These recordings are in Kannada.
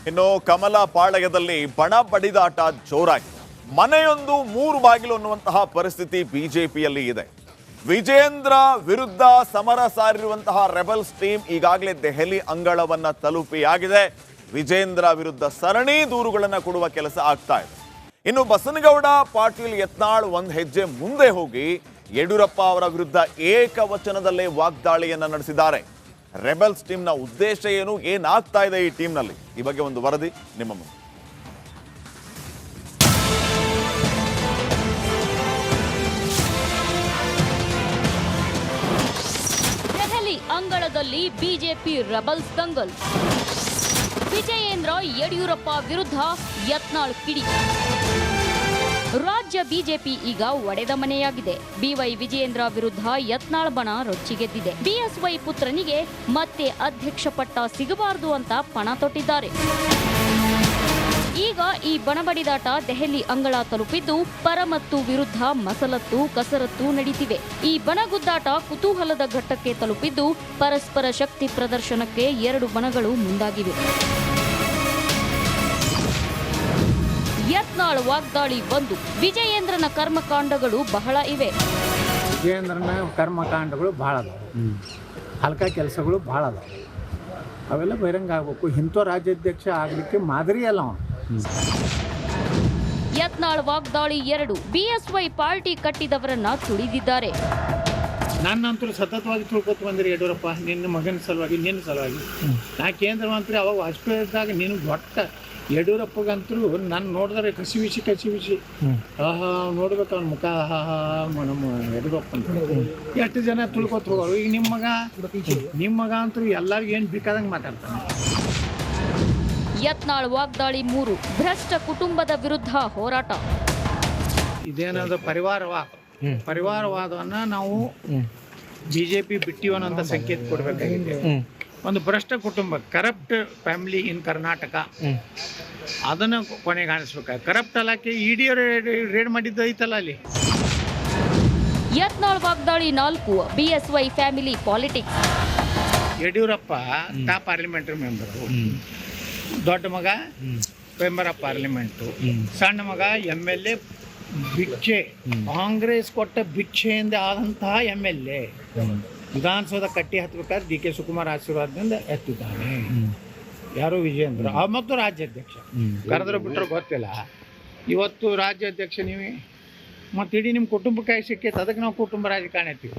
ಇನ್ನು ಕಮಲ ಪಾಳಯದಲ್ಲಿ ಬಣ ಬಡಿದಾಟ ಜೋರಾಗಿದೆ. ಮನೆಯೊಂದು ಮೂರು ಬಾಗಿಲು ಅನ್ನುವಂತಹ ಪರಿಸ್ಥಿತಿ ಬಿಜೆಪಿಯಲ್ಲಿ ಇದೆ. ವಿಜೇಂದ್ರ ವಿರುದ್ಧ ಸಮರ ಸಾರಿರುವಂತಹ ರೆಬಲ್ಸ್ ಟೀಮ್ ಈಗಾಗಲೇ ದೆಹಲಿ ಅಂಗಳವನ್ನ ತಲುಪಿಯಾಗಿದೆ. ವಿಜೇಂದ್ರ ವಿರುದ್ಧ ಸರಣಿ ದೂರುಗಳನ್ನು ಕೊಡುವ ಕೆಲಸ ಆಗ್ತಾ ಇದೆ. ಇನ್ನು ಬಸನಗೌಡ ಪಾಟೀಲ್ ಯತ್ನಾಳ್ ಒಂದು ಹೆಜ್ಜೆ ಮುಂದೆ ಹೋಗಿ ಯಡಿಯೂರಪ್ಪ ಅವರ ವಿರುದ್ಧ ಏಕವಚನದಲ್ಲೇ ವಾಗ್ದಾಳಿಯನ್ನ ನಡೆಸಿದ್ದಾರೆ. ರೆಬಲ್ಸ್ ಟೀಮ್ನ ಉದ್ದೇಶ ಏನು, ಏನಾಗ್ತಾ ಇದೆ ಈ ಟೀಮ್ನಲ್ಲಿ, ಈ ಬಗ್ಗೆ ಒಂದು ವರದಿ ನಿಮ್ಮ ಮುಂದೆ. ದೆಹಲಿ ಅಂಗಳದಲ್ಲಿ ಬಿಜೆಪಿ ರೆಬಲ್ಸ್ ದಂಗಲ್. ವಿಜಯೇಂದ್ರ ಯಡಿಯೂರಪ್ಪ ವಿರುದ್ಧ ಯತ್ನಾಳ್ ಕಿಡಿ. ರಾಜ್ಯ ಬಿಜೆಪಿ ಈಗ ಒಡೆದ ಮನೆಯಾಗಿದೆ. ಬಿವೈ ವಿಜಯೇಂದ್ರ ವಿರುದ್ಧ ಯತ್ನಾಳ್ ಬಣ ರೊಚ್ಚಿಗೆದ್ದಿದೆ. ಬಿಎಸ್ವೈ ಪುತ್ರನಿಗೆ ಮತ್ತೆ ಅಧ್ಯಕ್ಷ ಪಟ್ಟ ಸಿಗಬಾರದು ಅಂತ ಪಣ ತೊಟ್ಟಿದ್ದಾರೆ. ಈಗ ಈ ಬಣಬಡಿದಾಟ ದೆಹಲಿ ಅಂಗಳ ತಲುಪಿದ್ದು ಪರ ಮತ್ತು ವಿರುದ್ಧ ಮಸಲತ್ತು ಕಸರತ್ತು ನಡೀತಿವೆ. ಈ ಬಣಗುದ್ದಾಟ ಕುತೂಹಲದ ಘಟ್ಟಕ್ಕೆ ತಲುಪಿದ್ದು ಪರಸ್ಪರ ಶಕ್ತಿ ಪ್ರದರ್ಶನಕ್ಕೆ ಎರಡು ಬಣಗಳು ಮುಂದಾಗಿವೆ. ಯತ್ನಾಳ್ ವಾಗ್ದಾಳಿ ಒಂದು. ವಿಜಯೇಂದ್ರನ ಕರ್ಮಕಾಂಡಗಳು ಬಹಳ ಇವೆ. ವಿಜಯೇಂದ್ರನ ಕರ್ಮಕಾಂಡಗಳು ಭಾಳ ಅದಾವೆ, ಹಲ್ಕ ಕೆಲಸಗಳು ಭಾಳ ಅದಾವೆ. ಅವೆಲ್ಲ ಬಹಿರಂಗ ಆಗಬೇಕು. ಇಂಥ ರಾಜ್ಯಾಧ್ಯಕ್ಷ ಆಗಲಿಕ್ಕೆ ಮಾದರಿ ಅಲ್ಲ ಅವನು. ಯತ್ನಾಳ್ ವಾಗ್ದಾಳಿ ಎರಡು. BSY party ಕಟ್ಟಿದವರನ್ನ ತುಳಿದಿದ್ದಾರೆ. ನನ್ನಂತೂ ಸತತವಾಗಿ ತಿಳ್ಕೊತ ಬಂದಿರಿ ಯಡಿಯೂರಪ್ಪ, ನಿನ್ನ ಮಗನ ಸಲುವಾಗಿ, ನಿನ್ನ ಸಲುವಾಗಿ. ನಾ ಕೇಂದ್ರ ಮಂತ್ರಿ ಅವಾಗ ವಾಜಪೇಯಿ ಇದ್ದಾಗ ನೀನು ದೊಡ್ಡ ಯಡಿಯೂರಪ್ಪಗಂತೂ ನನ್ನ ನೋಡಿದ್ರೆ ಕಸಿವಿಸಿ ನೋಡ್ಬೇಕು ಅವ್ನ ಮುಖ. ನಮ್ಮ ಯಡಿಯೂರಪ್ಪ ಅಂತ ಎಷ್ಟು ಜನ ತಿಳ್ಕೊತ ಹೋಗೋರು. ಈಗ ನಿಮ್ಮ ಮಗ ಅಂತೂ ಎಲ್ಲರಿಗೂ ಏನು ಬೇಕಾದಂಗೆ ಮಾತಾಡ್ತಾನೆ. ಯತ್ನಾಳ್ ವಾಗ್ದಾಳಿ ಮೂರು. ಭ್ರಷ್ಟ ಕುಟುಂಬದ ವಿರುದ್ಧ ಹೋರಾಟ. ಇದೇನಾದ್ರು ಪರಿವಾರವಾದವನ್ನು ನಾವು ಬಿಜೆಪಿ ಬಿಟ್ಟಿವನಂತ ಸಂಕೇತ ಕೊಡಬೇಕಾಗಿದೆ. ಒಂದು ಭ್ರಷ್ಟ ಕುಟುಂಬ, ಕರಪ್ಟ್ ಫ್ಯಾಮಿಲಿ ಇನ್ ಕರ್ನಾಟಕ, ಅದನ್ನು ಕೊನೆಗೆ ಕಾಣಿಸ್ಬೇಕು. ಕರಪ್ಟ್ ಅಲ್ಲಕ್ಕೆ ಇಡಿ ರೇಡ್ ಮಾಡಿದ್ದು ಐತಲ್ಲ ಅಲ್ಲಿ. ಯತ್ನಾಳ್ ವಾಗ್ದಾಳಿ ನಾಲ್ಕು. BSY family politics. Yediyurappa top parliamentary member, ದೊಡ್ಡ ಮಗ ಮೆಂಬರ್ ಆಫ್ ಪಾರ್ಲಿಮೆಂಟು, ಸಣ್ಣ ಮಗ MLA. ಭಿಕ್ಷೆ, ಕಾಂಗ್ರೆಸ್ ಕೊಟ್ಟ ಭಿಕ್ಷೆಯಿಂದ ಆದಂತಹ MLA ವಿಧಾನಸೌಧ ಕಟ್ಟಿ ಹತ್ಬೇಕಾದ್ರೆ DK ಶಿವಕುಮಾರ್ ಆಶೀರ್ವಾದದಿಂದ ಎತ್ತಿದ್ದಾನೆ. ಯಾರು ವಿಜಯೇಂದ್ರ ಮತ್ತು ರಾಜ್ಯಾಧ್ಯಕ್ಷ ಕರೆದ್ರೆ ಬಿಟ್ಟರೆ ಗೊತ್ತಿಲ್ಲ. ಇವತ್ತು ರಾಜ್ಯಾಧ್ಯಕ್ಷ ನೀವೇ ಮತ್ತು ಇಡೀ ನಿಮ್ಮ ಕುಟುಂಬಕ್ಕೆ ಸಿಕ್ಕೈತೆ, ಅದಕ್ಕೆ ನಾವು ಕುಟುಂಬ ರಾಜಕಾರಣ ಎತ್ತೀವಿ.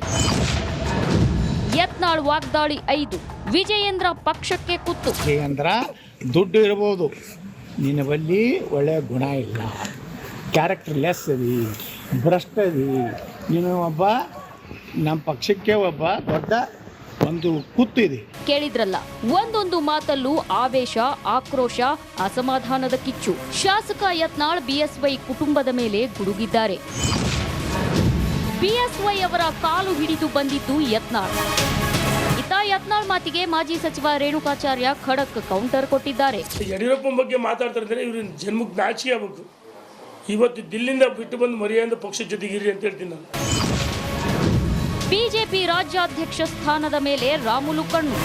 ಯತ್ನಾಳ್ ವಾಗ್ದಾಳಿ ಐದು. ವಿಜಯೇಂದ್ರ ಪಕ್ಷಕ್ಕೆ ಕುತ್ತು. ವಿಜಯೇಂದ್ರ ದುಡ್ಡು ಇರ್ಬೋದು, ನಿನ್ನ ಬಲ್ಲಿ ಒಳ್ಳೆಯ ಗುಣ ಇಲ್ಲ, ಕ್ಯಾರೆಕ್ಟರ್ ಲೆಸ್ ಅದಿ, ಭ್ರಷ್ಟ ಅದಿ, ನೀನು ಒಬ್ಬ ನಮ್ಮ ಪಕ್ಷಕ್ಕೆ ಒಬ್ಬ ದೊಡ್ಡ ಒಂದು ಕುತ್ತು ಇದೆ. ಕೇಳಿದ್ರಲ್ಲ, ಒಂದೊಂದು ಮಾತಲ್ಲೂ ಆವೇಶ, ಆಕ್ರೋಶ, ಅಸಮಾಧಾನದ ಕಿಚ್ಚು. ಶಾಸಕ ಯತ್ನಾಳ್ ಬಿಎಸ್ವೈ ಕುಟುಂಬದ ಮೇಲೆ ಗುಡುಗಿದ್ದಾರೆ. ಬಿಎಸ್ವೈ ಅವರ ಕಾಲು ಹಿಡಿದು ಬಂದಿದ್ದು ಯತ್ನಾಳ್. ಯತ್ನಾಳ್ ಮಾತಿಗೆ ಮಾಜಿ ಸಚಿವ ರೇಣುಕಾಚಾರ್ಯ ಖಡಕ್ ಕೌಂಟರ್ ಕೊಟ್ಟಿದ್ದಾರೆ. ಯಡಿಯೂರಪ್ಪ ಬಗ್ಗೆ ಮಾತಾಡ್ತಾರೆ, ಇವ್ರ ಜನ್ಮಕ್ಕೆ ನಾಚಿಕೆ ಆಗ್ಬೇಕು. ಇವತ್ತು ದಿಲ್ಲಿಂದ ಬಿಟ್ಟು ಬಂದು ಮರ್ಯಾದೆ ಪಕ್ಷ ಜೊತೆಗಿರಿ ಅಂತ ಹೇಳ್ತೀನಿ ನಾನು. ಬಿಜೆಪಿ ರಾಜ್ಯಾಧ್ಯಕ್ಷ ಸ್ಥಾನದ ಮೇಲೆ ರಾಮುಲು ಕಣ್ಣು.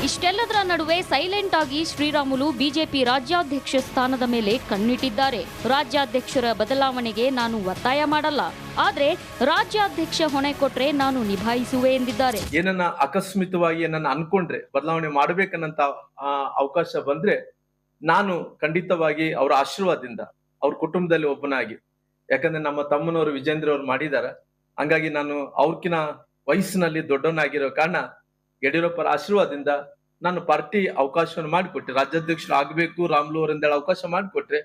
ಇಷ್ಟೆಲ್ಲದರ ನಡುವೆ ಸೈಲೆಂಟ್ ಆಗಿ ಶ್ರೀರಾಮುಲು ಬಿಜೆಪಿ ರಾಜ್ಯಾಧ್ಯಕ್ಷ ಸ್ಥಾನದ ಮೇಲೆ ಕಣ್ಣಿಟ್ಟಿದ್ದಾರೆ. ರಾಜ್ಯಾಧ್ಯಕ್ಷರ ಬದಲಾವಣೆಗೆ ನಾನು ಒತ್ತಾಯ ಮಾಡಲ್ಲ, ಆದ್ರೆ ರಾಜ್ಯಾಧ್ಯಕ್ಷ ಹೊಣೆ ಕೊಟ್ರೆ ನಾನು ನಿಭಾಯಿಸುವೆ ಎಂದಿದ್ದಾರೆ. ಏನನ್ನ ಅಕಸ್ಮಿತವಾಗಿ ಏನನ್ನ ಅನ್ಕೊಂಡ್ರೆ ಬದಲಾವಣೆ ಮಾಡಬೇಕನ್ನಂತ ಅವಕಾಶ ಬಂದ್ರೆ ನಾನು ಖಂಡಿತವಾಗಿ ಅವರ ಆಶೀರ್ವಾದದಿಂದ ಅವ್ರ ಕುಟುಂಬದಲ್ಲಿ ಒಬ್ಬನಾಗಿ, ಯಾಕಂದ್ರೆ ನಮ್ಮ ತಮ್ಮನವರು ವಿಜೇಂದ್ರ ಅವ್ರು ಮಾಡಿದಾರ, ಹಂಗಾಗಿ ನಾನು ಅವ್ರಕಿನ ವಯಸ್ಸಿನಲ್ಲಿ ದೊಡ್ಡವನಾಗಿರೋ ಕಾರಣ ಯಡಿಯೂರಪ್ಪರ ಆಶೀರ್ವಾದದಿಂದ ನಾನು ಪಾರ್ಟಿ ಅವಕಾಶವನ್ನು ಮಾಡಿಕೊಟ್ರೆ, ರಾಜ್ಯಾಧ್ಯಕ್ಷರು ಆಗಬೇಕು ರಾಮುಲು ಅವರಿಂದ ಅವಕಾಶ ಮಾಡಿಕೊಟ್ರೆ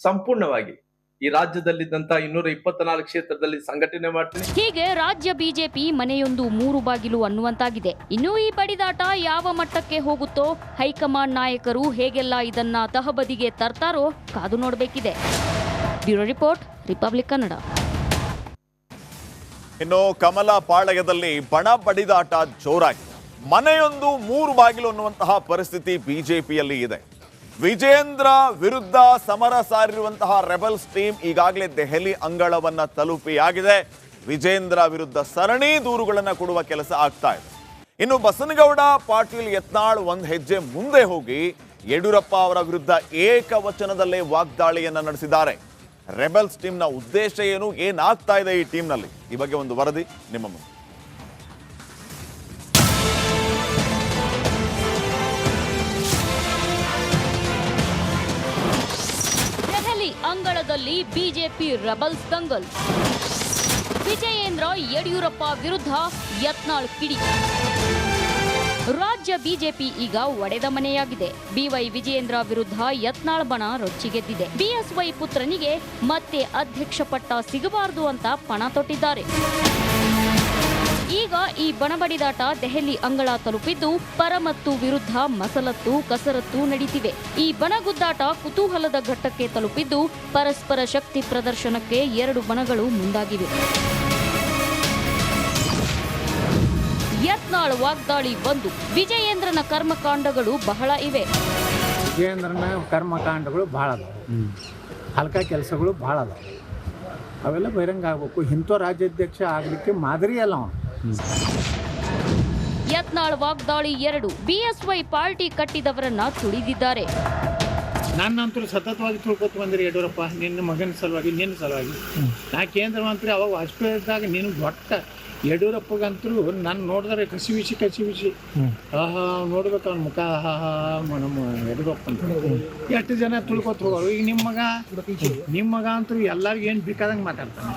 ಸಂಪೂರ್ಣವಾಗಿ ಈ ರಾಜ್ಯದಲ್ಲಿದ್ದಂತ 224 ಕ್ಷೇತ್ರದಲ್ಲಿ ಸಂಘಟನೆ ಮಾಡ್ತೀನಿ. ಹೀಗೆ ರಾಜ್ಯ ಬಿಜೆಪಿ ಮನೆಯೊಂದು ಮೂರು ಬಾಗಿಲು ಅನ್ನುವಂತಾಗಿದೆ. ಇನ್ನು ಈ ಬಡಿದಾಟ ಯಾವ ಮಟ್ಟಕ್ಕೆ ಹೋಗುತ್ತೋ, ಹೈಕಮಾಂಡ್ ನಾಯಕರು ಹೇಗೆಲ್ಲ ಇದನ್ನ ತಹಬದಿಗೆ ತರ್ತಾರೋ ಕಾದು ನೋಡಬೇಕಿದೆ. Bureau report, Republic Kannada. ಇನ್ನು ಕಮಲ ಪಾಳಯದಲ್ಲಿ ಬಣ ಬಡಿದಾಟ ಜೋರಾಗಿದೆ. ಮನೆಯೊಂದು ಮೂರು ಬಾಗಿಲು ಅನ್ನುವಂತಹ ಪರಿಸ್ಥಿತಿ ಬಿಜೆಪಿಯಲ್ಲಿ ಇದೆ. ವಿಜೇಂದ್ರ ವಿರುದ್ಧ ಸಮರ ಸಾರಿರುವಂತಹ ರೆಬಲ್ಸ್ ಟೀಮ್ ಈಗಾಗಲೇ ದೆಹಲಿ ಅಂಗಳವನ್ನ ತಲುಪಿಯಾಗಿದೆ. ವಿಜೇಂದ್ರ ವಿರುದ್ಧ ಸರಣಿ ದೂರುಗಳನ್ನು ಕೊಡುವ ಕೆಲಸ ಆಗ್ತಾ ಇದೆ. ಇನ್ನು ಬಸನಗೌಡ ಪಾಟೀಲ್ ಯತ್ನಾಳ್ ಒಂದು ಹೆಜ್ಜೆ ಮುಂದೆ ಹೋಗಿ ಯಡಿಯೂರಪ್ಪ ಅವರ ವಿರುದ್ಧ ಏಕವಚನದಲ್ಲೇ ವಾಗ್ದಾಳಿಯನ್ನ ನಡೆಸಿದ್ದಾರೆ. ರೆಬೆಲ್ಸ್ ಟೀಮ್ನ ಉದ್ದೇಶ ಏನು, ಏನಾಗ್ತಾ ಇದೆ ಈ ಟೀಮ್ನಲ್ಲಿ, ಈ ಬಗ್ಗೆ ಒಂದು ವರದಿ ನಿಮ್ಮ ಮುಂದೆ. ದೆಹಲಿ ಅಂಗಳದಲ್ಲಿ ಬಿಜೆಪಿ ರೆಬಲ್ಸ್ ದಂಗಲ್. ವಿಜಯೇಂದ್ರ ಯಡಿಯೂರಪ್ಪ ವಿರುದ್ಧ ಯತ್ನಾಳ್ ಕಿಡಿ. ರಾಜ್ಯ ಬಿಜೆಪಿ ಈಗ ಒಡೆದ ಮನೆಯಾಗಿದೆ. ಬಿವೈ ವಿಜಯೇಂದ್ರ ವಿರುದ್ಧ ಯತ್ನಾಳ್ ಬಣ ರೊಚ್ಚಿಗೆದ್ದಿದೆ. ಬಿಎಸ್ವೈ ಪುತ್ರನಿಗೆ ಮತ್ತೆ ಅಧ್ಯಕ್ಷ ಪಟ್ಟ ಸಿಗಬಾರದು ಅಂತ ಪಣ ತೊಟ್ಟಿದ್ದಾರೆ. ಈಗ ಈ ಬಣಬಡಿದಾಟ ದೆಹಲಿ ಅಂಗಳ ತಲುಪಿದ್ದು ಪರ ಮತ್ತು ವಿರುದ್ಧ ಮಸಲತ್ತು ಕಸರತ್ತು ನಡೀತಿವೆ. ಈ ಬಣಗುದ್ದಾಟ ಕುತೂಹಲದ ಘಟ್ಟಕ್ಕೆ ತಲುಪಿದ್ದು ಪರಸ್ಪರ ಶಕ್ತಿ ಪ್ರದರ್ಶನಕ್ಕೆ ಎರಡು ಬಣಗಳು ಮುಂದಾಗಿವೆ. ಯತ್ನಾಳ್ ವಾಗ್ದಾಳಿ 1. ವಿಜಯೇಂದ್ರನ ಕರ್ಮಕಾಂಡಗಳು ಬಹಳ ಇವೆ. ವಿಜಯೇಂದ್ರನ ಕರ್ಮಕಾಂಡಗಳು ಭಾಳ ಅದಾವೆ, ಹಲ್ಕ ಕೆಲಸಗಳು ಭಾಳ ಅದಾವೆ. ಅವೆಲ್ಲ ಬಹಿರಂಗ ಆಗಬೇಕು. ಇಂಥ ರಾಜ್ಯಾಧ್ಯಕ್ಷ ಆಗಲಿಕ್ಕೆ ಮಾದರಿ ಅಲ್ಲ ಅವನು. ಯತ್ನಾಳ್ ವಾಗ್ದಾಳಿ 2. BSY party ಕಟ್ಟಿದವರನ್ನ ತುಳಿದಿದ್ದಾರೆ. ನನ್ನಂತೂ ಸತತವಾಗಿ ತಿಳ್ಕೊತ ಬಂದಿರಿ ಯಡಿಯೂರಪ್ಪ, ನಿನ್ನ ಮಗನ ಸಲುವಾಗಿ, ನಿನ್ನ ಸಲುವಾಗಿ. ನಾ ಕೇಂದ್ರ ಮಂತ್ರಿ ಅವಾಗ ವಾಜಪೇಯಿ ಇದ್ದಾಗ ನೀನು ದೊಡ್ಡ ಯಡಿಯೂರಪ್ಪಗಂತೂ ನಾನು ನೋಡಿದ್ರೆ ಕಸಿವಿಸಿ ನೋಡ್ಬೇಕು ಅವ್ನ ಮುಖ. ನಮ್ಮ ಯಡಿಯೂರಪ್ಪ ಅಂತ ಎಷ್ಟು ಜನ ತಿಳ್ಕೊತ ಹೋಗೋರು. ಈಗ ನಿಮ್ಮ ಮಗ ಅಂತೂ ಎಲ್ಲರಿಗೂ ಏನು ಬೇಕಾದಂಗೆ ಮಾತಾಡ್ತಾನೆ.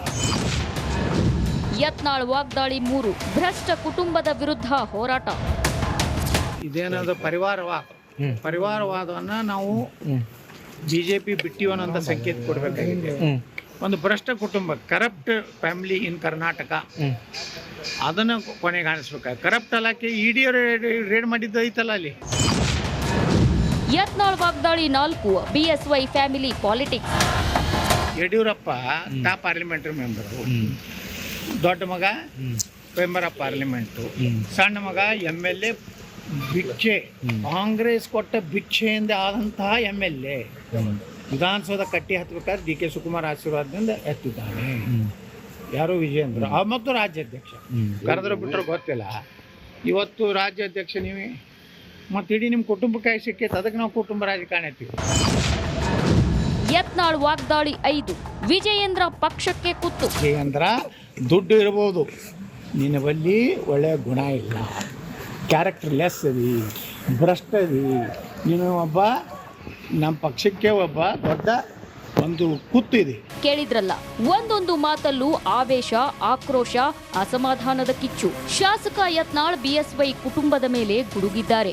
ಯತ್ನಾಳ್ ವಾಗ್ದಾಳಿ 3. ಭ್ರಷ್ಟ ಕುಟುಂಬದ ವಿರುದ್ಧ ಹೋರಾಟ. ಇದೇನಾದ್ರು ಪರಿವಾರವಾದವನ್ನು ನಾವು ಬಿಜೆಪಿ ಬಿಟ್ಟಿವನಂತ ಸಂಕೇತ ಕೊಡಬೇಕಾಗಿದೆ. ಒಂದು ಭ್ರಷ್ಟ ಕುಟುಂಬ, ಕರಪ್ಟ್ ಫ್ಯಾಮಿಲಿ ಇನ್ ಕರ್ನಾಟಕ, ಅದನ್ನು ಕೊನೆಗೆ ಕಾಣಿಸ್ಬೇಕು. ಕರಪ್ಟ್ ಅಲ್ಲಕ್ಕೆ ಇಡಿ ರೇಡ್ ಮಾಡಿದ್ದು ಐತಲ್ಲ ಅಲ್ಲಿ. ಯತ್ನಾಳ್ ವಾಗ್ದಾಳಿ 4. BSY family politics. Yediyurappa top parliamentary member, ದೊಡ್ಡ ಮಗ ಮೆಂಬರ್ ಆಫ್ ಪಾರ್ಲಿಮೆಂಟು, ಸಣ್ಣ ಮಗ MLA. ಭಿಕ್ಷೆ, ಕಾಂಗ್ರೆಸ್ ಕೊಟ್ಟ ಭಿಕ್ಷೆಯಿಂದ ಆದಂತಹ MLA ವಿಧಾನಸೌಧ ಕಟ್ಟಿ ಹತ್ಬೇಕಾದ್ರೆ DK ಶಿವಕುಮಾರ್ ಆಶೀರ್ವಾದದಿಂದ ಎತ್ತಿದ್ದಾನೆ. ಯಾರು ವಿಜಯೇಂದ್ರ ಮತ್ತು ರಾಜ್ಯಾಧ್ಯಕ್ಷ ಕರೆದ್ರೆ ಬಿಟ್ಟರೆ ಗೊತ್ತಿಲ್ಲ. ಇವತ್ತು ರಾಜ್ಯಾಧ್ಯಕ್ಷ ನೀವೇ ಮತ್ತು ಇಡೀ ನಿಮ್ಮ ಕುಟುಂಬಕ್ಕೆ ಸಿಕ್ಕೈತೆ, ಅದಕ್ಕೆ ನಾವು ಕುಟುಂಬ ರಾಜಕಾರಣ ಎತ್ತೀವಿ. ಯತ್ನಾಳ್ ವಾಗ್ದಾಳಿ 5. ವಿಜಯೇಂದ್ರ ಪಕ್ಷಕ್ಕೆ ಕುತ್ತು. ವಿಜಯೇಂದ್ರ ದುಡ್ಡು ಇರ್ಬೋದು, ನಿನ್ನ ಬಲ್ಲಿ ಒಳ್ಳೆಯ ಗುಣ ಇಲ್ಲ, ಕ್ಯಾರೆಕ್ಟರ್ ಲೆಸ್ ಅದಿ, ಭ್ರಷ್ಟ ಅದಿ, ನೀನು ಒಬ್ಬ ನಮ್ಮ ಪಕ್ಷಕ್ಕೆ ಒಬ್ಬ ದೊಡ್ಡ ಒಂದು ಕುತ್ತು ಇದೆ. ಕೇಳಿದ್ರಲ್ಲ, ಒಂದೊಂದು ಮಾತಲ್ಲೂ ಆವೇಶ, ಆಕ್ರೋಶ, ಅಸಮಾಧಾನದ ಕಿಚ್ಚು. ಶಾಸಕ ಯತ್ನಾಳ್ ಬಿಎಸ್ವೈ ಕುಟುಂಬದ ಮೇಲೆ ಗುಡುಗಿದ್ದಾರೆ.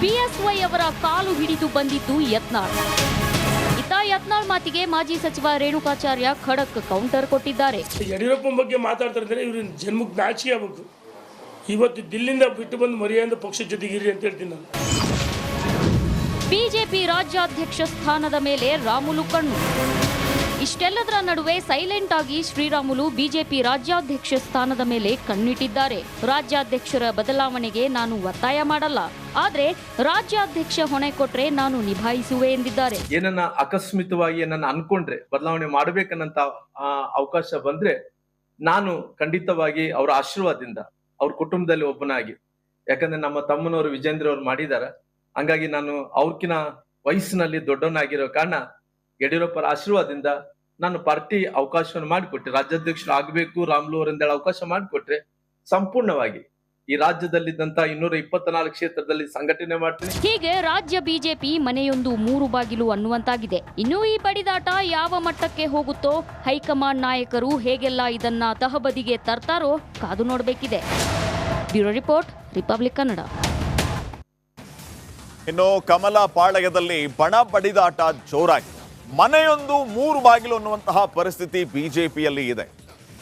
ಬಿಎಸ್ವೈ ಅವರ ಕಾಲು ಹಿಡಿದು ಬಂದಿದ್ದು ಯತ್ನಾಳ್. ಇತ್ತ ಯತ್ನಾಳ್ ಮಾತಿಗೆ ಮಾಜಿ ಸಚಿವ ರೇಣುಕಾಚಾರ್ಯ ಖಡಕ್ ಕೌಂಟರ್ ಕೊಟ್ಟಿದ್ದಾರೆ. ಯಡಿಯೂರಪ್ಪನ ಬಗ್ಗೆ ಮಾತಾಡ್ತಾ ಇದ್ದಾರೆ, ಇವ್ರ ಜನ್ಮಕ್ಕೆ ನಾಚಿಕೆ ಆಗಬೇಕು. ಇವತ್ತು ದಿಲ್ಲಿಂದ ಬಿಟ್ಟು ಬಂದು ಮರ್ಯಾದೆ ಪಕ್ಷ ಜೊತೆಗಿರಿ ಅಂತ ಹೇಳ್ತೀನಿ ನಾನು. ಬಿಜೆಪಿ ರಾಜ್ಯಾಧ್ಯಕ್ಷ ಸ್ಥಾನದ ಮೇಲೆ ರಾಮುಲು ಕಣ್ಣು. ಇಷ್ಟೆಲ್ಲದರ ನಡುವೆ ಸೈಲೆಂಟ್ ಆಗಿ ಶ್ರೀರಾಮುಲು ಬಿಜೆಪಿ ರಾಜ್ಯಾಧ್ಯಕ್ಷ ಸ್ಥಾನದ ಮೇಲೆ ಕಣ್ಣಿಟ್ಟಿದ್ದಾರೆ. ರಾಜ್ಯಾಧ್ಯಕ್ಷರ ಬದಲಾವಣೆಗೆ ನಾನು ಒತ್ತಾಯ ಮಾಡಲ್ಲ, ಆದ್ರೆ ರಾಜ್ಯಾಧ್ಯಕ್ಷ ಹೊಣೆ ಕೊಟ್ರೆ ನಾನು ನಿಭಾಯಿಸುವೆ ಎಂದಿದ್ದಾರೆ. ಏನನ್ನ ಅಕಸ್ಮಿತವಾಗಿ ಏನನ್ನ ಅನ್ಕೊಂಡ್ರೆ ಬದಲಾವಣೆ ಮಾಡ್ಬೇಕನ್ನಂತ ಅವಕಾಶ ಬಂದ್ರೆ ನಾನು ಖಂಡಿತವಾಗಿ ಅವರ ಆಶೀರ್ವಾದದಿಂದ, ಅವ್ರ ಕುಟುಂಬದಲ್ಲಿ ಒಬ್ಬನಾಗಿ, ಯಾಕಂದ್ರೆ ನಮ್ಮ ತಮ್ಮನವರು ವಿಜೇಂದ್ರ ಅವ್ರು ಮಾಡಿದಾರ, ಹಂಗಾಗಿ ನಾನು ಅವ್ರಕಿನ ವಯಸ್ಸಿನಲ್ಲಿ ದೊಡ್ಡವನಾಗಿರೋ ಕಾರಣ ಯಡಿಯೂರಪ್ಪರ ಆಶೀರ್ವಾದದಿಂದ ನಾನು ಪಾರ್ಟಿ ಅವಕಾಶವನ್ನು ಮಾಡಿಕೊಟ್ಟೆ. ರಾಜ್ಯಾಧ್ಯಕ್ಷರು ಆಗಬೇಕು ರಾಮುಲು ಅವರಿಂದ ಅವಕಾಶ ಮಾಡಿಕೊಟ್ರೆ ಸಂಪೂರ್ಣವಾಗಿ ಈ ರಾಜ್ಯದಲ್ಲಿದ್ದಂತ 224 ಕ್ಷೇತ್ರದಲ್ಲಿ ಸಂಘಟನೆ ಮಾಡ್ತೀನಿ. ಹೀಗೆ ರಾಜ್ಯ ಬಿಜೆಪಿ ಮನೆಯೊಂದು 3 ಬಾಗಿಲು ಅನ್ನುವಂತಾಗಿದೆ. ಇನ್ನು ಈ ಬಡಿದಾಟ ಯಾವ ಮಟ್ಟಕ್ಕೆ ಹೋಗುತ್ತೋ, ಹೈಕಮಾಂಡ್ ನಾಯಕರು ಹೇಗೆಲ್ಲ ಇದನ್ನ ತಹಬದಿಗೆ ತರ್ತಾರೋ ಕಾದು ನೋಡಬೇಕಿದೆ. Bureau report, Republic Kannada. ಇನ್ನು ಕಮಲ ಪಾಳಯದಲ್ಲಿ ಬಣ ಬಡಿದಾಟ ಜೋರಾಗಿದೆ. ಮನೆಯೊಂದು 3 ಬಾಗಿಲು ಅನ್ನುವಂತಹ ಪರಿಸ್ಥಿತಿ ಬಿಜೆಪಿಯಲ್ಲಿ ಇದೆ.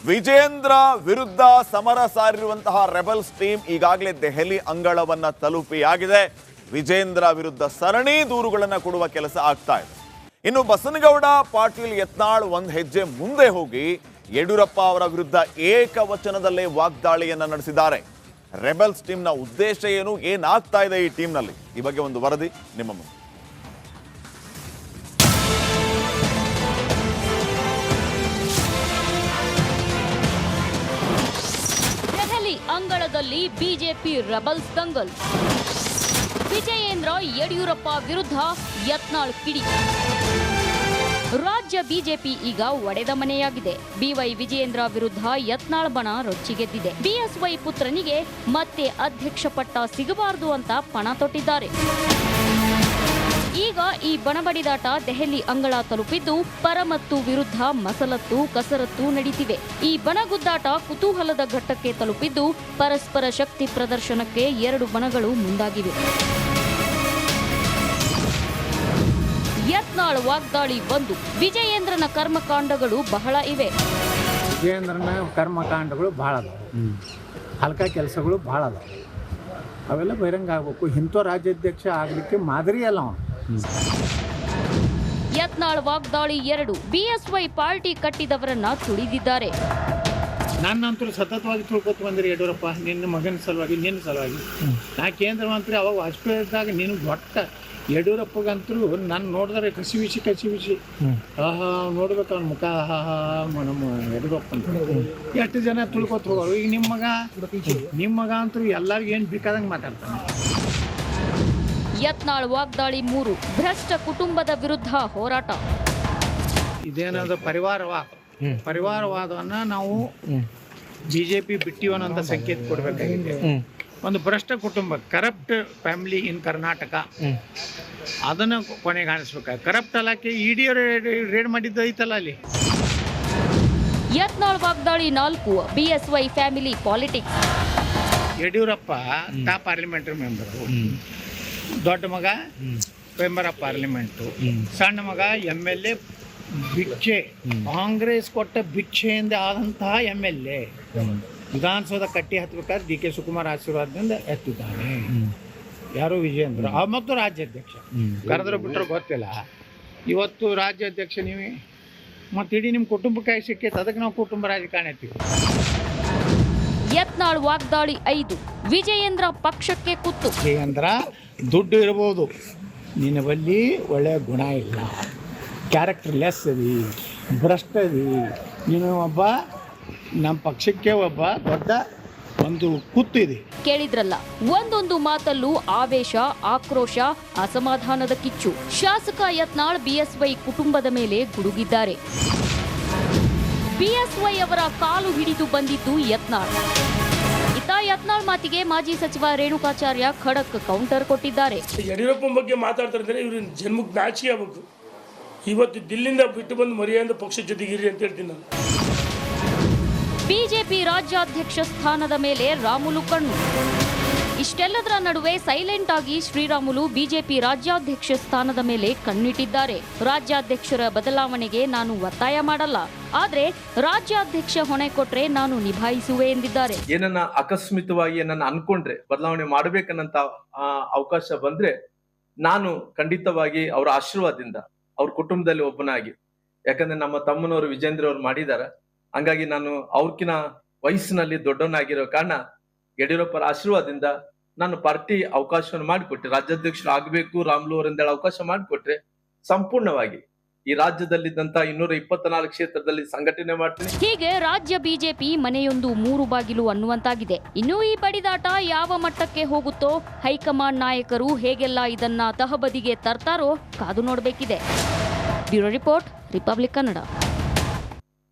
ವಿಜೇಂದ್ರ ವಿರುದ್ಧ ಸಮರ ಸಾರಿರುವಂತಹ ರೆಬಲ್ಸ್ ಟೀಮ್ ಈಗಾಗಲೇ ದೆಹಲಿ ಅಂಗಳವನ್ನ ತಲುಪಿಯಾಗಿದೆ. ವಿಜೇಂದ್ರ ವಿರುದ್ಧ ಸರಣಿ ದೂರುಗಳನ್ನು ಕೊಡುವ ಕೆಲಸ ಆಗ್ತಾ ಇದೆ. ಇನ್ನು ಬಸನಗೌಡ ಪಾಟೀಲ್ ಯತ್ನಾಳ್ ಒಂದು ಹೆಜ್ಜೆ ಮುಂದೆ ಹೋಗಿ ಯಡಿಯೂರಪ್ಪ ಅವರ ವಿರುದ್ಧ ಏಕವಚನದಲ್ಲೇ ವಾಗ್ದಾಳಿಯನ್ನ ನಡೆಸಿದ್ದಾರೆ. ರೆಬೆಲ್ಸ್ ಟೀಮ್ನ ಉದ್ದೇಶ ಏನು, ಏನಾಗ್ತಾ ಇದೆ ಈ ಟೀಮ್ನಲ್ಲಿ, ಈ ಬಗ್ಗೆ ಒಂದು ವರದಿ ನಿಮ್ಮ ಮುಂದೆ. ದೆಹಲಿ ಅಂಗಳದಲ್ಲಿ ಬಿಜೆಪಿ ರೆಬಲ್ಸ್ ದಂಗಲ್. ವಿಜಯೇಂದ್ರ ಯಡಿಯೂರಪ್ಪ ವಿರುದ್ಧ ಯತ್ನಾಳ್ ಕಿಡಿ. ರಾಜ್ಯ ಬಿಜೆಪಿ ಈಗ ಒಡೆದ ಮನೆಯಾಗಿದೆ. ಬಿವೈ ವಿಜಯೇಂದ್ರ ವಿರುದ್ಧ ಯತ್ನಾಳ್ ಬಣ ರೊಚ್ಚಿಗೆದ್ದಿದೆ. ಬಿಎಸ್ವೈ ಪುತ್ರನಿಗೆ ಮತ್ತೆ ಅಧ್ಯಕ್ಷ ಪಟ್ಟ ಸಿಗಬಾರದು ಅಂತ ಪಣ ತೊಟ್ಟಿದ್ದಾರೆ. ಈಗ ಈ ಬಣಬಡಿದಾಟ ದೆಹಲಿ ಅಂಗಳ ತಲುಪಿದ್ದು ಪರ ಮತ್ತು ವಿರುದ್ಧ ಮಸಲತ್ತು ಕಸರತ್ತು ನಡೀತಿವೆ. ಈ ಬಣಗುದ್ದಾಟ ಕುತೂಹಲದ ಘಟ್ಟಕ್ಕೆ ತಲುಪಿದ್ದು ಪರಸ್ಪರ ಶಕ್ತಿ ಪ್ರದರ್ಶನಕ್ಕೆ ಎರಡು ಬಣಗಳು ಮುಂದಾಗಿವೆ. ಯತ್ನಾಳ್ ವಾಗ್ದಾಳಿ 1. ವಿಜಯೇಂದ್ರನ ಕರ್ಮಕಾಂಡಗಳು ಬಹಳ ಇವೆ. ವಿಜಯೇಂದ್ರನ ಕರ್ಮಕಾಂಡಗಳು ಭಾಳ ಅದಾವೆ, ಹಲ್ಕ ಕೆಲಸಗಳು ಭಾಳ ಅದಾವೆ. ಅವೆಲ್ಲ ಬಹಿರಂಗ ಆಗಬೇಕು. ಇಂಥ ರಾಜ್ಯಾಧ್ಯಕ್ಷ ಆಗಲಿಕ್ಕೆ ಮಾದರಿ ಅಲ್ಲ ಅವನು. ಯತ್ನಾಳ್ ವಾಗ್ದಾಳಿ 2. BSY party ಕಟ್ಟಿದವರನ್ನ ತುಳಿದಿದ್ದಾರೆ. ನನ್ನಂತೂ ಸತತವಾಗಿ ತಿಳ್ಕೊತ ಬಂದಿರಿ ಯಡಿಯೂರಪ್ಪ, ನಿನ್ನ ಮಗನ ಸಲುವಾಗಿ, ನಿನ್ನ ಸಲುವಾಗಿ. ನಾ ಕೇಂದ್ರ ಮಂತ್ರಿ ಅವಾಗ ವಾಜಪೇಯಿ ಇದ್ದಾಗ ನೀನು ದೊಡ್ಡ ಯಡಿಯೂರಪ್ಪಗಂತೂ ನಾನು ನೋಡಿದ್ರೆ ಕಸಿವಿಸಿ ನೋಡ್ಬೇಕು ಅವ್ನ ಮುಖ. ನಮ್ಮ ಯಡಿಯೂರಪ್ಪ ಅಂತ ಎಷ್ಟು ಜನ ತಿಳ್ಕೊತ ಹೋಗೋರು. ಈಗ ನಿಮ್ಮ ಮಗ ಅಂತೂ ಎಲ್ಲರಿಗೂ ಏನು ಬೇಕಾದಂಗೆ ಮಾತಾಡ್ತಾನೆ. ಯತ್ನಾಳ್ ವಾಗ್ದಾಳಿ 3. ಭ್ರಷ್ಟ ಕುಟುಂಬದ ವಿರುದ್ಧ ಹೋರಾಟ. ಇದೇನಾದ್ರು ಪರಿವಾರವಾದವನ್ನು ನಾವು ಬಿಜೆಪಿ ಬಿಟ್ಟಿವನಂತ ಸಂಕೇತ ಕೊಡಬೇಕಾಗಿದೆ. ಒಂದು ಭ್ರಷ್ಟ ಕುಟುಂಬ, ಕರಪ್ಟ್ ಫ್ಯಾಮಿಲಿ ಇನ್ ಕರ್ನಾಟಕ, ಅದನ್ನು ಕೊನೆಗೆ ಕಾಣಿಸ್ಬೇಕು. ಕರಪ್ಟ್ ಅಲ್ಲಕ್ಕೆ ಇಡಿ ರೇಡ್ ಮಾಡಿದ್ದು ಐತಲ್ಲ ಅಲ್ಲಿ. ಯತ್ನಾಳ್ ವಾಗ್ದಾಳಿ 4. BSY family politics. Yediyurappa top parliamentary member, ದೊಡ್ಡ ಮಗ ಮೆಂಬರ್ ಆಫ್ ಪಾರ್ಲಿಮೆಂಟು, ಸಣ್ಣ ಮಗ MLA. ಭಿಕ್ಷೆ, ಕಾಂಗ್ರೆಸ್ ಕೊಟ್ಟ ಭಿಕ್ಷೆಯಿಂದ ಆದಂತಹ MLA ವಿಧಾನಸೌಧ ಕಟ್ಟಿ ಹತ್ತಬೇಕಾದ್ರೆ DK ಶಿವಕುಮಾರ್ ಆಶೀರ್ವಾದದಿಂದ ಎತ್ತಿದ್ದಾನೆ. ಯಾರು ವಿಜಯೇಂದ್ರ ಮತ್ತು ರಾಜ್ಯಾಧ್ಯಕ್ಷ ಕರೆದ್ರೆ ಬಿಟ್ಟರೆ ಗೊತ್ತಿಲ್ಲ. ಇವತ್ತು ರಾಜ್ಯಾಧ್ಯಕ್ಷ ನೀವೇ ಮತ್ತು ಇಡೀ ನಿಮ್ಮ ಕುಟುಂಬಕ್ಕೆ ಸಿಕ್ಕೈತೆ, ಅದಕ್ಕೆ ನಾವು ಕುಟುಂಬ ರಾಜಕಾರಣ ಎತ್ತೀವಿ. ಯತ್ನಾಳ್ ವಾಗ್ದಾಳಿ 5. ವಿಜಯೇಂದ್ರ ಪಕ್ಷಕ್ಕೆ ಕುತ್ತು. ವಿಜಯೇಂದ್ರ ದುಡ್ಡು ಇರ್ಬೋದು, ನಿನ್ನ ಬಲ್ಲಿ ಒಳ್ಳೆಯ ಗುಣ ಇಲ್ಲ, ಕ್ಯಾರೆಕ್ಟರ್ ಲೆಸ್ ಅದಿ, ಭ್ರಷ್ಟ ಅದಿ, ನೀನು ಒಬ್ಬ ನಮ್ಮ ಪಕ್ಷಕ್ಕೆ ಒಬ್ಬ ದೊಡ್ಡ ಒಂದು ಕುತ್ತು ಇದೆ. ಕೇಳಿದ್ರಲ್ಲ, ಒಂದೊಂದು ಮಾತಲ್ಲೂ ಆವೇಶ, ಆಕ್ರೋಶ, ಅಸಮಾಧಾನದ ಕಿಚ್ಚು. ಶಾಸಕ ಯತ್ನಾಳ್ ಬಿಎಸ್ವೈ ಕುಟುಂಬದ ಮೇಲೆ ಗುಡುಗಿದ್ದಾರೆ. ಬಿಎಸ್ವೈ ಅವರ ಕಾಲು ಹಿಡಿದು ಬಂದಿದ್ದು ಯತ್ನಾಳ್. ಇತ್ತ ಯತ್ನಾಳ್ ಮಾತಿಗೆ ಮಾಜಿ ಸಚಿವ ರೇಣುಕಾಚಾರ್ಯ ಖಡಕ್ ಕೌಂಟರ್ ಕೊಟ್ಟಿದ್ದಾರೆ. ಯಡಿಯೂರಪ್ಪ ಬಗ್ಗೆ ಮಾತಾಡ್ತಾ ಇದ್ದಾರೆ, ಇವ್ರ ಜನ್ಮಕ್ಕೆ ನಾಚಿಕೆ ಆಗಬೇಕು. ಇವತ್ತು ದಿಲ್ಲಿಂದ ಬಿಟ್ಟು ಬಂದು ಮರ್ಯಾದೆ ಪಕ್ಷ ಜೊತೆಗಿರಿ ಅಂತ ಹೇಳ್ತೀನಿ ನಾನು. ಬಿಜೆಪಿ ರಾಜ್ಯಾಧ್ಯಕ್ಷ ಸ್ಥಾನದ ಮೇಲೆ ರಾಮುಲು ಕಣ್ಣು. ಇಷ್ಟೆಲ್ಲದರ ನಡುವೆ ಸೈಲೆಂಟ್ ಆಗಿ ಶ್ರೀರಾಮುಲು ಬಿಜೆಪಿ ರಾಜ್ಯಾಧ್ಯಕ್ಷ ಸ್ಥಾನದ ಮೇಲೆ ಕಣ್ಣಿಟ್ಟಿದ್ದಾರೆ. ರಾಜ್ಯಾಧ್ಯಕ್ಷರ ಬದಲಾವಣೆಗೆ ನಾನು ಒತ್ತಾಯ ಮಾಡಲ್ಲ, ಆದ್ರೆ ರಾಜ್ಯಾಧ್ಯಕ್ಷ ಹೊಣೆ ಕೊಟ್ರೆ ನಾನು ನಿಭಾಯಿಸುವೆ ಎಂದಿದ್ದಾರೆ. ಏನನ್ನ ಅಕಸ್ಮಿತವಾಗಿ ಏನನ್ನ ಅನ್ಕೊಂಡ್ರೆ ಬದಲಾವಣೆ ಮಾಡ್ಬೇಕನ್ನಂತ ಅವಕಾಶ ಬಂದ್ರೆ ನಾನು ಖಂಡಿತವಾಗಿ ಅವರ ಆಶೀರ್ವಾದದಿಂದ ಅವ್ರ ಕುಟುಂಬದಲ್ಲಿ ಒಬ್ಬನಾಗಿ, ಯಾಕಂದ್ರೆ ನಮ್ಮ ತಮ್ಮನವರು ವಿಜೇಂದ್ರ ಅವ್ರು ಮಾಡಿದಾರ, ಹಂಗಾಗಿ ನಾನು ಅವ್ರಕಿನ ವಯಸ್ಸಿನಲ್ಲಿ ದೊಡ್ಡವನಾಗಿರೋ ಕಾರಣ ಯಡಿಯೂರಪ್ಪರ ಆಶೀರ್ವಾದದಿಂದ ನಾನು ಪಾರ್ಟಿ ಅವಕಾಶವನ್ನು ಮಾಡಿಕೊಟ್ರೆ, ರಾಜ್ಯಾಧ್ಯಕ್ಷರು ಆಗಬೇಕು ರಾಮುಲು ಅವರಿಂದ ಅವಕಾಶ ಮಾಡಿಕೊಟ್ರೆ ಸಂಪೂರ್ಣವಾಗಿ ಈ ರಾಜ್ಯದಲ್ಲಿದ್ದಂತ 224 ಕ್ಷೇತ್ರದಲ್ಲಿ ಸಂಘಟನೆ ಮಾಡ್ತೀನಿ. ಹೀಗೆ ರಾಜ್ಯ ಬಿಜೆಪಿ ಮನೆಯೊಂದು 3 ಬಾಗಿಲು ಅನ್ನುವಂತಾಗಿದೆ. ಇನ್ನು ಈ ಬಡಿದಾಟ ಯಾವ ಮಟ್ಟಕ್ಕೆ ಹೋಗುತ್ತೋ, ಹೈಕಮಾಂಡ್ ನಾಯಕರು ಹೇಗೆಲ್ಲ ಇದನ್ನ ತಹಬದಿಗೆ ತರ್ತಾರೋ ಕಾದು ನೋಡಬೇಕಿದೆ. Bureau report, Republic Kannada.